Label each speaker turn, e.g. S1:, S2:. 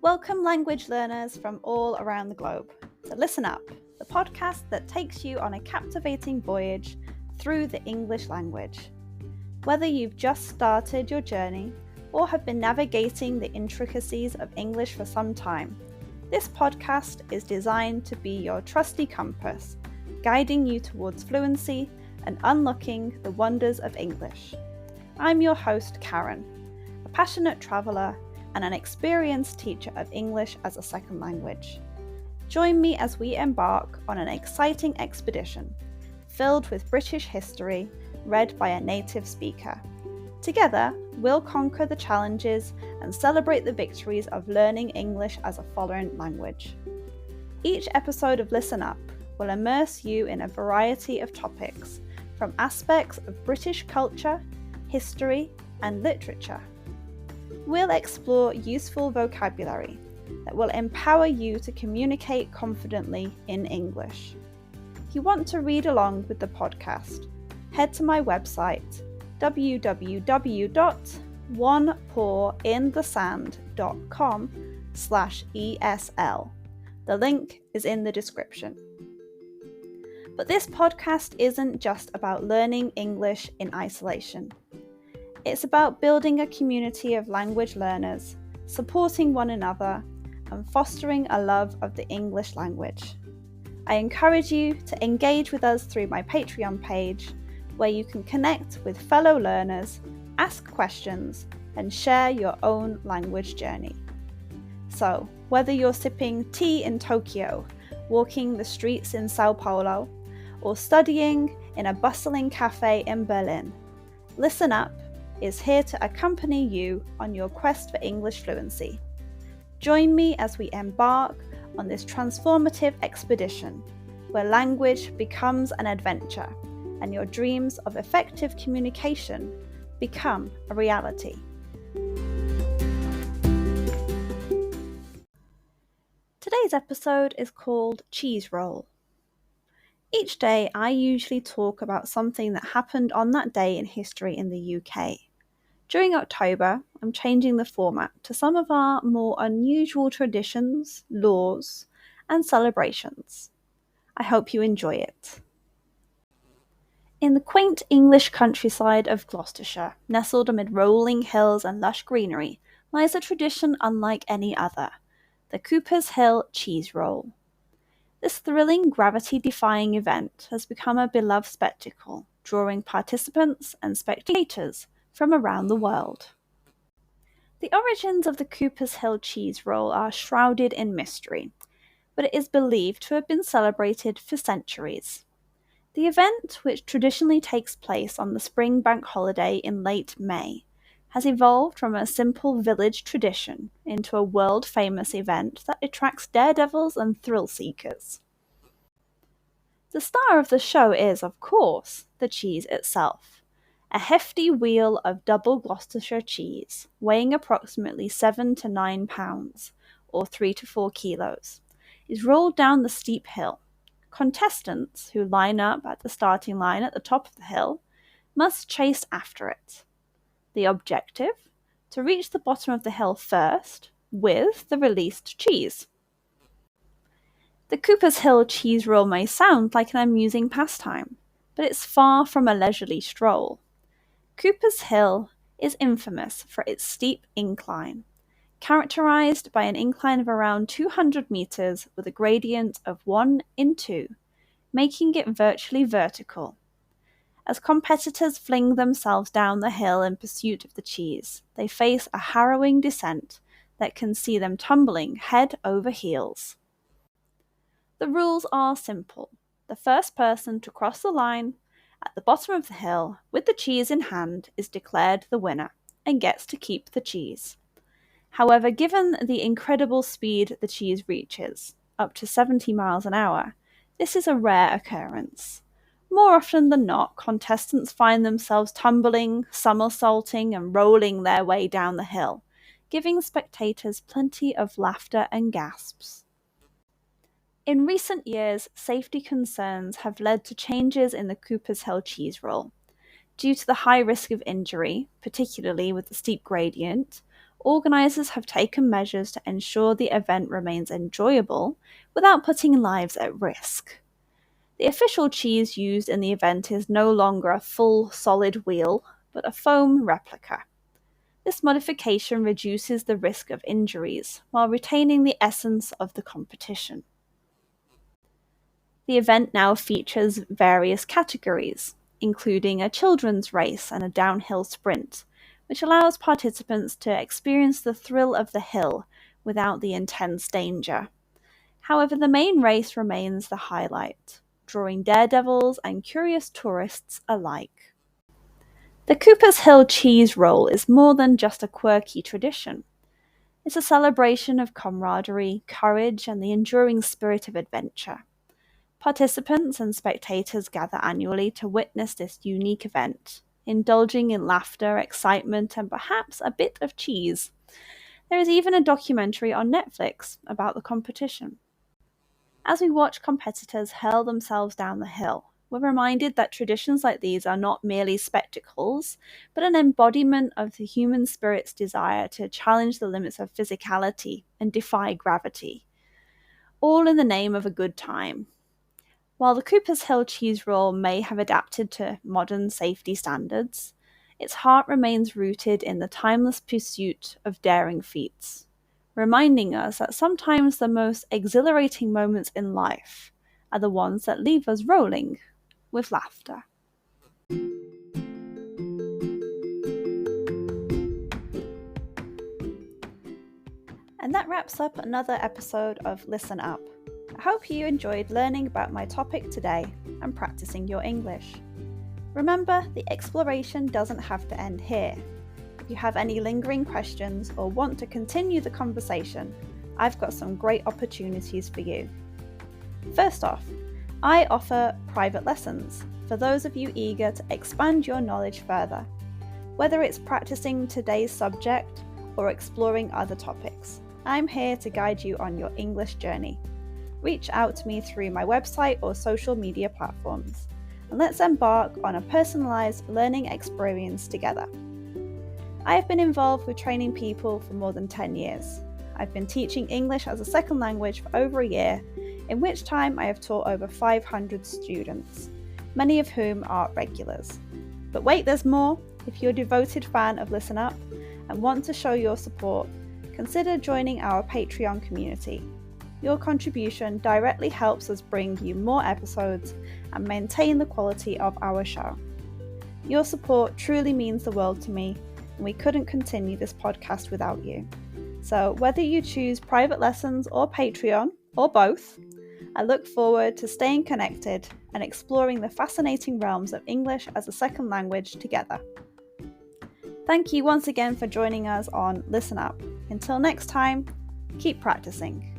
S1: Welcome language learners from all around the globe to Listen Up, the podcast that takes you on a captivating voyage through the English language. Whether you've just started your journey or have been navigating the intricacies of English for some time, this podcast is designed to be your trusty compass, guiding you towards fluency and unlocking the wonders of English. I'm your host, Karen, a passionate traveller and an experienced teacher of English as a second language. Join me as we embark on an exciting expedition filled with British history read by a native speaker. Together, we'll conquer the challenges and celebrate the victories of learning English as a foreign language. Each episode of Listen Up will immerse you in a variety of topics, from aspects of British culture, history, and literature. We'll explore useful vocabulary that will empower you to communicate confidently in English. If you want to read along with the podcast, head to my website www.onepawinthesand.com/ESL. The link is in the description. But this podcast isn't just about learning English in isolation. It's about building a community of language learners, supporting one another, and fostering a love of the English language. I encourage you to engage with us through my Patreon page, where you can connect with fellow learners, ask questions, and share your own language journey. So, whether you're sipping tea in Tokyo, walking the streets in Sao Paulo, or studying in a bustling cafe in Berlin, Listen Up is here to accompany you on your quest for English fluency. Join me as we embark on this transformative expedition, where language becomes an adventure and your dreams of effective communication become a reality. Today's episode is called Cheese Roll. Each day, I usually talk about something that happened on that day in history in the UK. During October, I'm changing the format to some of our more unusual traditions, laws, and celebrations. I hope you enjoy it. In the quaint English countryside of Gloucestershire, nestled amid rolling hills and lush greenery, lies a tradition unlike any other, the Cooper's Hill Cheese Roll. This thrilling, gravity-defying event has become a beloved spectacle, drawing participants and spectators from around the world. The origins of the Cooper's Hill Cheese Roll are shrouded in mystery, but it is believed to have been celebrated for centuries. The event, which traditionally takes place on the spring bank holiday in late May, has evolved from a simple village tradition into a world-famous event that attracts daredevils and thrill-seekers. The star of the show is, of course, the cheese itself. A hefty wheel of double Gloucestershire cheese, weighing approximately 7 to 9 pounds, or 3 to 4 kilos, is rolled down the steep hill. Contestants, who line up at the starting line at the top of the hill, must chase after it. The objective? To reach the bottom of the hill first, with the released cheese. The Cooper's Hill Cheese Roll may sound like an amusing pastime, but it's far from a leisurely stroll. Cooper's Hill is infamous for its steep incline, characterized by an incline of around 200 meters with a gradient of 1:2, making it virtually vertical. As competitors fling themselves down the hill in pursuit of the cheese, they face a harrowing descent that can see them tumbling head over heels. The rules are simple. The first person to cross the line at the bottom of the hill with the cheese in hand is declared the winner and gets to keep the cheese. However, given the incredible speed the cheese reaches, up to 70 miles an hour, this is a rare occurrence. More often than not, contestants find themselves tumbling, somersaulting, and rolling their way down the hill, giving spectators plenty of laughter and gasps. In recent years, safety concerns have led to changes in the Cooper's Hill Cheese Roll. Due to the high risk of injury, particularly with the steep gradient, organisers have taken measures to ensure the event remains enjoyable without putting lives at risk. The official cheese used in the event is no longer a full solid wheel, but a foam replica. This modification reduces the risk of injuries while retaining the essence of the competition. The event now features various categories, including a children's race and a downhill sprint, which allows participants to experience the thrill of the hill without the intense danger. However, the main race remains the highlight, drawing daredevils and curious tourists alike. The Cooper's Hill Cheese Roll is more than just a quirky tradition. It's a celebration of camaraderie, courage, and the enduring spirit of adventure. Participants and spectators gather annually to witness this unique event, indulging in laughter, excitement, and perhaps a bit of cheese. There is even a documentary on Netflix about the competition. As we watch competitors hurl themselves down the hill, we're reminded that traditions like these are not merely spectacles, but an embodiment of the human spirit's desire to challenge the limits of physicality and defy gravity, all in the name of a good time. While the Cooper's Hill Cheese Roll may have adapted to modern safety standards, its heart remains rooted in the timeless pursuit of daring feats, reminding us that sometimes the most exhilarating moments in life are the ones that leave us rolling with laughter. And that wraps up another episode of Listen Up. I hope you enjoyed learning about my topic today and practicing your English. Remember, the exploration doesn't have to end here. If you have any lingering questions or want to continue the conversation, I've got some great opportunities for you. First off, I offer private lessons for those of you eager to expand your knowledge further, whether it's practicing today's subject or exploring other topics. I'm here to guide you on your English journey. Reach out to me through my website or social media platforms, and let's embark on a personalized learning experience together. I have been involved with training people for more than 10 years. I've been teaching English as a second language for over a year, in which time I have taught over 500 students, many of whom are regulars. But wait, there's more. If you're a devoted fan of Listen Up and want to show your support, consider joining our Patreon community. Your contribution directly helps us bring you more episodes and maintain the quality of our show. Your support truly means the world to me, and we couldn't continue this podcast without you. So whether you choose private lessons or Patreon, or both, I look forward to staying connected and exploring the fascinating realms of English as a second language together. Thank you once again for joining us on Listen Up. Until next time, keep practicing.